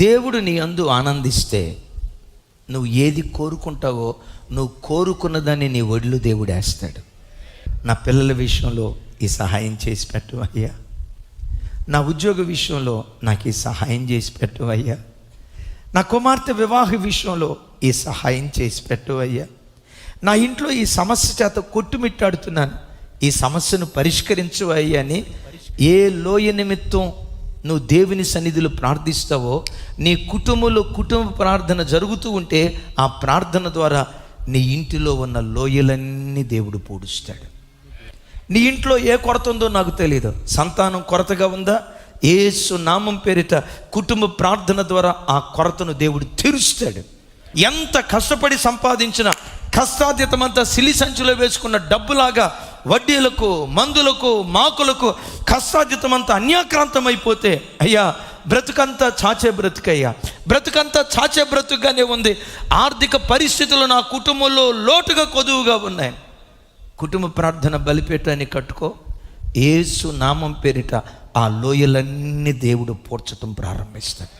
దేవుడు నీ యందు ఆనందిస్తే నువ్వు ఏది కోరుకుంటావో నువ్వు కోరుకున్నదాన్ని నీ ఒడిలో దేవుడు వేస్తాడు. నా పిల్లల విషయంలో ఈ సహాయం చేసి పెట్టు అయ్యా, నా ఉద్యోగ విషయంలో నాకు ఈ సహాయం చేసి పెట్టు అయ్యా, నా కుమార్తె వివాహ విషయంలో ఈ సహాయం చేసి పెట్టు అయ్యా, నా ఇంట్లో ఈ సమస్య చేత కొట్టుమిట్టాడుతున్నాను, ఈ సమస్యను పరిష్కరించు అయ్యా అని ఏ లోయ నిమిత్తం నువ్వు దేవుని సన్నిధిలో ప్రార్థిస్తావో, నీ కుటుంబంలో కుటుంబ ప్రార్థన జరుగుతూ ఉంటే ఆ ప్రార్థన ద్వారా నీ ఇంటిలో ఉన్న లోయలన్నీ దేవుడు పూడుస్తాడు. నీ ఇంట్లో ఏ కొరత ఉందో నాకు తెలియదు, సంతానం కొరతగా ఉందా, యేసు నామం పేరిట కుటుంబ ప్రార్థన ద్వారా ఆ కొరతను దేవుడు తీరుస్తాడు. ఎంత కష్టపడి సంపాదించిన కష్టాతీతమంతా సిలి సంచిలో వేసుకున్న డబ్బులాగా వడ్డీలకు, మందులకు, మాకులకు కష్టాతీతమంతా అన్యాక్రాంతం అయిపోతే అయ్యా బ్రతుకంతా చాచే బ్రతుకయ్యా, బ్రతుకంతా చాచే బ్రతుకుగానే ఉంది. ఆర్థిక పరిస్థితులు నా కుటుంబంలో లోటుగా కొదువుగా ఉన్నాయి. కుటుంబ ప్రార్థన బలిపీఠాన్ని కట్టుకో, యేసు నామం పేరిట ఆ లోయలన్నీ దేవుడు పూడ్చటం ప్రారంభిస్తాడు.